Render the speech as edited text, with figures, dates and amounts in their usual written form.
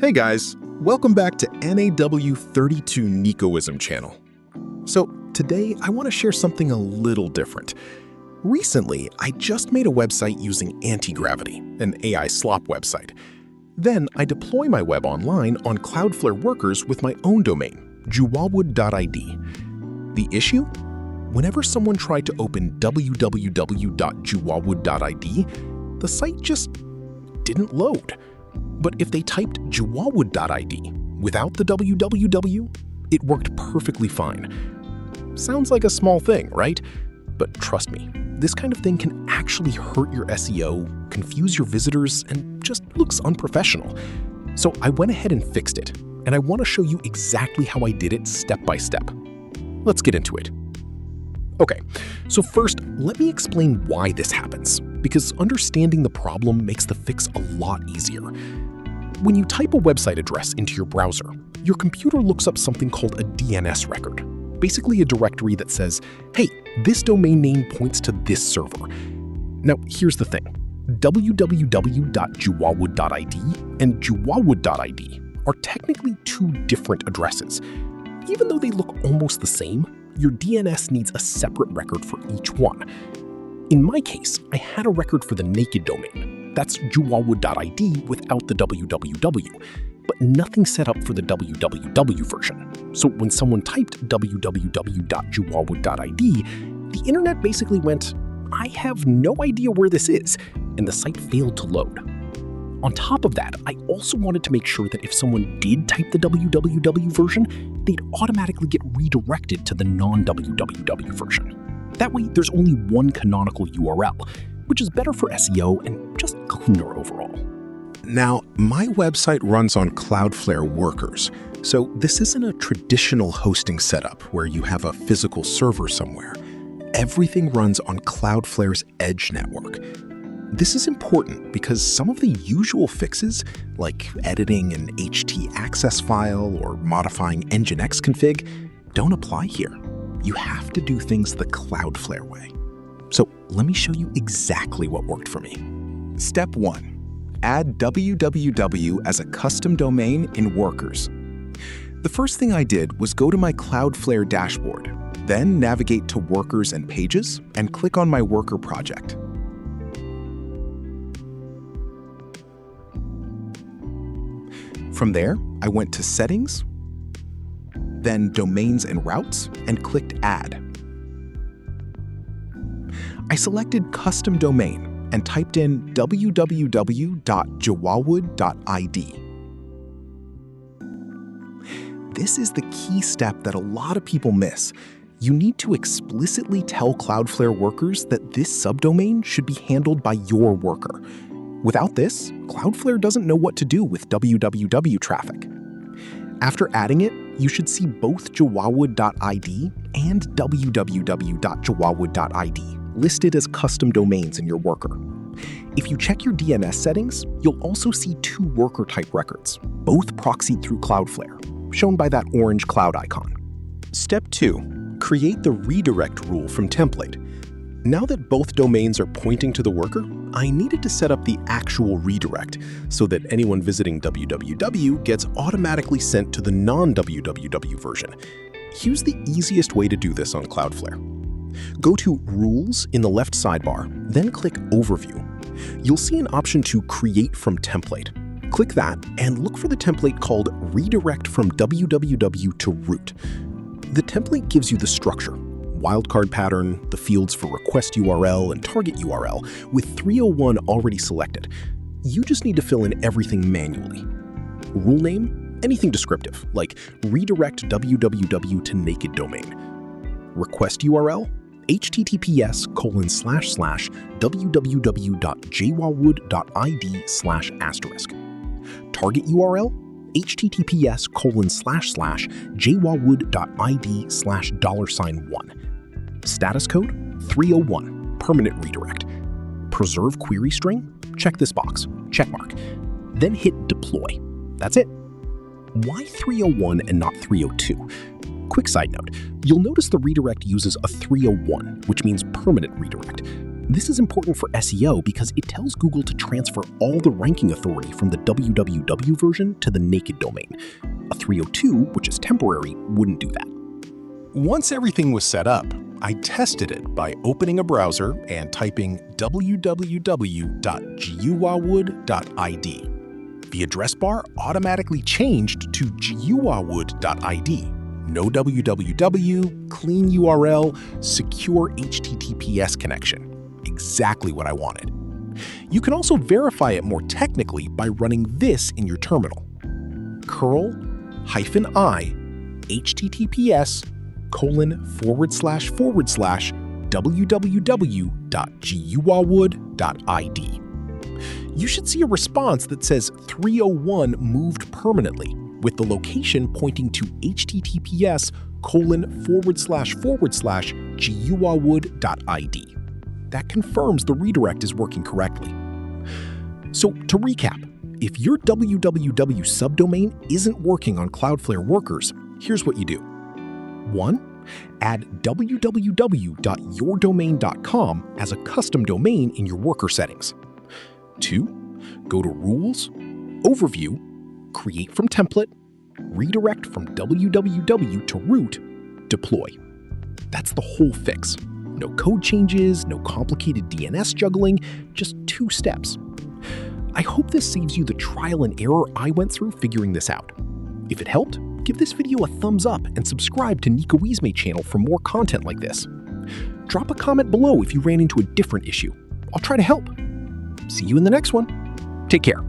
Hey guys, welcome back to NAW32 Nicoism channel. So today I want to share something a little different. Recently, I just made a website using anti-gravity, an AI slop website. Then I deploy my web online on Cloudflare Workers with my own domain, juwawood.id. The issue? Whenever someone tried to open www.juwawood.id, the site just didn't load. But if they typed juwawood.id without the www, it worked perfectly fine. Sounds like a small thing, right? But trust me, this kind of thing can actually hurt your SEO, confuse your visitors, and just looks unprofessional. So I went ahead and fixed it, and I want to show you exactly how I did it step by step. Let's get into it. Okay, so first, let me explain why this happens, because understanding the problem makes the fix a lot easier. When you type a website address into your browser, your computer looks up something called a DNS record, basically a directory that says, hey, this domain name points to this server. Now, here's the thing. www.juwawood.id and juwawood.id are technically two different addresses. Even though they look almost the same, your DNS needs a separate record for each one. In my case, I had a record for the naked domain. That's juwawood.id without the www, but nothing set up for the www version. So when someone typed www.juwawood.id, the internet basically went, I have no idea where this is, and the site failed to load. On top of that, I also wanted to make sure that if someone did type the www version, they'd automatically get redirected to the non-www version. That way, there's only one canonical URL, which is better for SEO and just cleaner overall. Now, my website runs on Cloudflare Workers, so this isn't a traditional hosting setup where you have a physical server somewhere. Everything runs on Cloudflare's Edge network. This is important because some of the usual fixes, like editing an htaccess file or modifying nginx config, don't apply here. You have to do things the Cloudflare way. So let me show you exactly what worked for me. Step 1. Add www as a custom domain in Workers. The first thing I did was go to my Cloudflare dashboard, then navigate to Workers and Pages, and click on my Worker project. From there, I went to Settings, then Domains and Routes, and clicked Add. I selected Custom Domain and typed in www.juwawood.id. This is the key step that a lot of people miss. You need to explicitly tell Cloudflare Workers that this subdomain should be handled by your worker. Without this, Cloudflare doesn't know what to do with www traffic. After adding it, you should see both juwawood.id and www.juwawood.id listed as custom domains in your worker. If you check your DNS settings, you'll also see two worker type records, both proxied through Cloudflare, shown by that orange cloud icon. Step 2. Create the redirect rule from template. Now that both domains are pointing to the worker, I needed to set up the actual redirect so that anyone visiting www gets automatically sent to the non-www version. Here's the easiest way to do this on Cloudflare. Go to Rules in the left sidebar, then click Overview. You'll see an option to Create from Template. Click that and look for the template called Redirect from www to root. The template gives you the structure, wildcard pattern, the fields for request URL and target URL, with 301 already selected. You just need to fill in everything manually. Rule name, anything descriptive, like redirect www to naked domain. Request URL, https://www.juwawood.id/*. Target URL, https://juwawood.id/$1. Status code, 301, permanent redirect. Preserve query string, check this box, checkmark. Then hit deploy. That's it. Why 301 and not 302? Quick side note, you'll notice the redirect uses a 301, which means permanent redirect. This is important for SEO because it tells Google to transfer all the ranking authority from the www version to the naked domain. A 302, which is temporary, wouldn't do that. Once everything was set up, I tested it by opening a browser and typing www.guawood.id. The address bar automatically changed to guawood.id. No www, clean URL, secure HTTPS connection. Exactly what I wanted. You can also verify it more technically by running this in your terminal. curl-i https://www.guawood.id. You should see a response that says 301 moved permanently, with the location pointing to https://guawood.id. That confirms the redirect is working correctly. So to recap, if your www subdomain isn't working on Cloudflare Workers, here's what you do. 1. Add www.yourdomain.com as a custom domain in your worker settings. 2. Go to Rules, Overview, Create from Template, Redirect from www to root, Deploy. That's the whole fix. No code changes, no complicated DNS juggling, just 2 steps. I hope this saves you the trial and error I went through figuring this out. If it helped, give this video a thumbs up and subscribe to Nico Wiesme's channel for more content like this. Drop a comment below if you ran into a different issue. I'll try to help. See you in the next one. Take care.